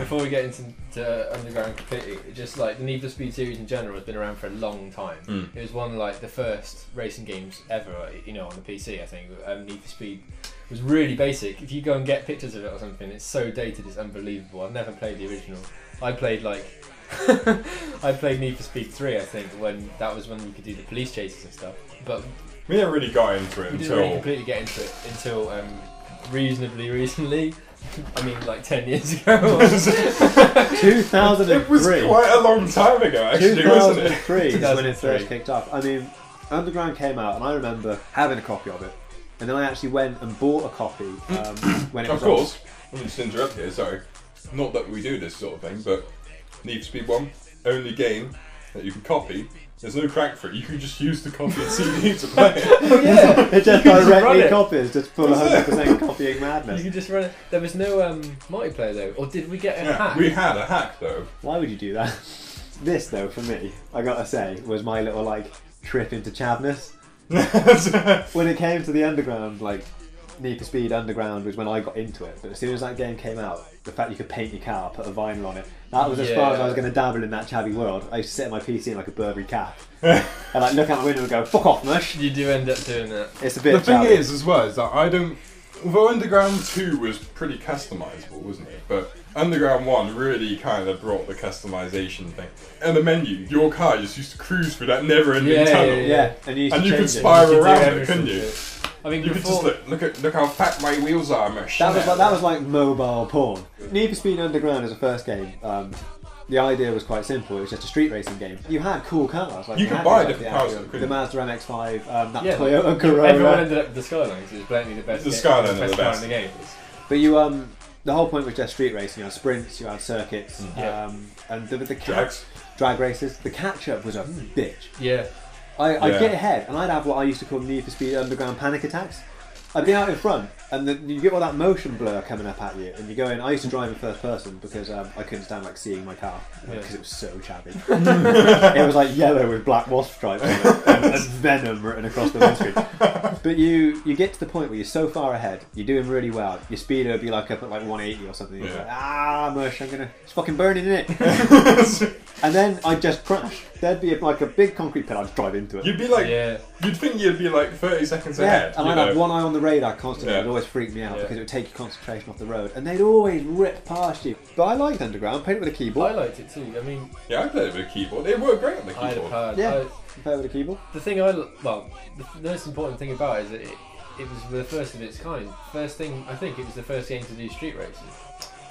before we get into Underground completely, just like the Need for Speed series in general has been around for a long time. It was one of like the first racing games ever, you know, on the PC. I think Need for Speed was really basic. If you go and get pictures of it or something, it's so dated, it's unbelievable. I've never played the original. I played like I played Need for Speed 3, I think, when you could do the police chases and stuff. But we never really got into it we didn't really completely get into it until reasonably recently. I mean, like 10 years ago. 2003. It was quite a long time ago, actually, wasn't it? 2003 is when it first kicked off. I mean, Underground came out, and I remember having a copy of it, and then I actually went and bought a copy when it was. Of course. Let me just interrupt here. Sorry, not that we do this sort of thing, but Need for Speed 1, only game that you can copy. There's no crack for it. You can just use the copy and CD to play it. Oh yeah, it just directly copies, just full 100% copying madness. You can just run it. There was no multiplayer though, or did we get a hack? We had a hack though. Why would you do that? This though, for me, I gotta say, was my little like trip into chavness. When it came to the Underground, like Need for Speed Underground was when I got into it. But as soon as that game came out, the fact you could paint your car, put a vinyl on it, that was as far as I was going to dabble in that chavvy world. I used to sit in my PC in like a Burberry cap and like look out the window and go, "Fuck off, mush." You do end up doing that. It's a bit. The thing is, as well, is that I don't. Although Underground 2 was pretty customizable, wasn't it? But Underground 1 really kind of brought the customization thing. And the menu, your car just used to cruise through that never-ending tunnel. Yeah. And you could spiral around it, couldn't you? I mean, you could just look how fat my wheels are, mush. That was like mobile porn. Need for Speed Underground as a first game. The idea was quite simple. It was just a street racing game. You had cool cars. Like you could buy different cars. The Mazda MX-5, that Toyota Corolla. Everyone ended up with the Skylines. It was blatantly the best. The Skyline are the car best in the game. But you, the whole point was just street racing. You had sprints, you had circuits, and the drag races. The catch-up was a bitch. Yeah. I'd get ahead, and I'd have what I used to call Need for Speed Underground panic attacks. I'd be out in front, and you get all that motion blur coming up at you, and you go in. I used to drive in first person because I couldn't stand like seeing my car because it was so chabby. It was like yellow with black wasp stripes on it, and venom written across the windscreen. But you get to the point where you're so far ahead, you're doing really well. Your speedo would be like up at like 180 or something. You're like, mush, it's fucking burning in it. And then I'd just crash. There'd be like a big concrete pit. I'd drive into it. You'd be like, you'd think you'd be like 30 seconds ahead. And I'd have one eye on the radar constantly. It would always freak me out because it would take your concentration off the road. And they'd always rip past you. But I liked Underground. Played it with a keyboard. I liked it too. I mean, I played it with a keyboard. It worked great on the keyboard. I had a pad. You play it with a keyboard. The thing the most important thing about it is that it was the first of its kind. First thing, I think it was the first game to do street races.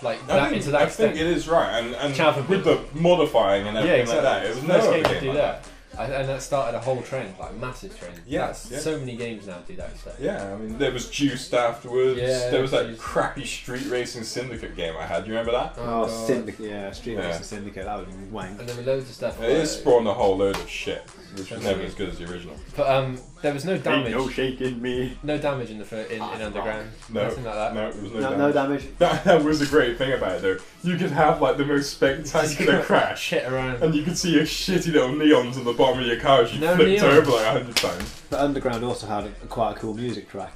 Like I think it is right, and with the modifying and everything like that, it was first no game game to do like that. And that started a whole trend, like massive trend. Yes, so many games now do that stuff. Yeah, I mean, there was Juiced afterwards. Yeah, there was that crappy Street Racing Syndicate game I had. Do you remember that? Oh, Syndicate, Street Racing Syndicate. That was wank. And there were loads of stuff. It spawned a whole load of shit, which was never as good as the original. But there was no damage. Ain't no shaking me. No damage in Underground. No, nothing like that. No, it was no damage. That was the great thing about it, though. You could have like the most spectacular crash, shit around, and you could see your shitty little neons on the bottom of your car as you flipped over like 100 times. But Underground also had quite a cool music track.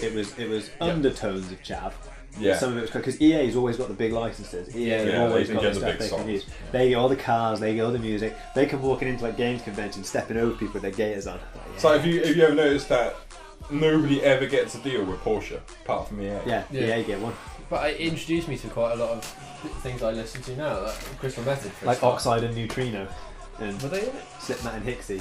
It was undertones of chav. Yeah. Some of it was because EA's always got the big licenses. They've always got the stuff they can use. They get all the cars, they get all the music. They come walking into like games conventions, stepping over people with their gaiters on. So have you ever noticed that nobody ever gets a deal with Porsche apart from EA? Yeah, EA get one. But it introduced me to quite a lot of things I listen to now, like Crystal Method. Like Oxide and Neutrino. And were they in it? Slipmatt and Hixie.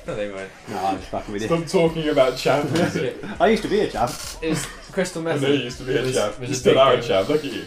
No, they weren't. No, I'm just fucking with you. Stop talking about chav music. I used to be a chav. It's Crystal Method. I know you used to be a chav. You still are a chav. Look at you.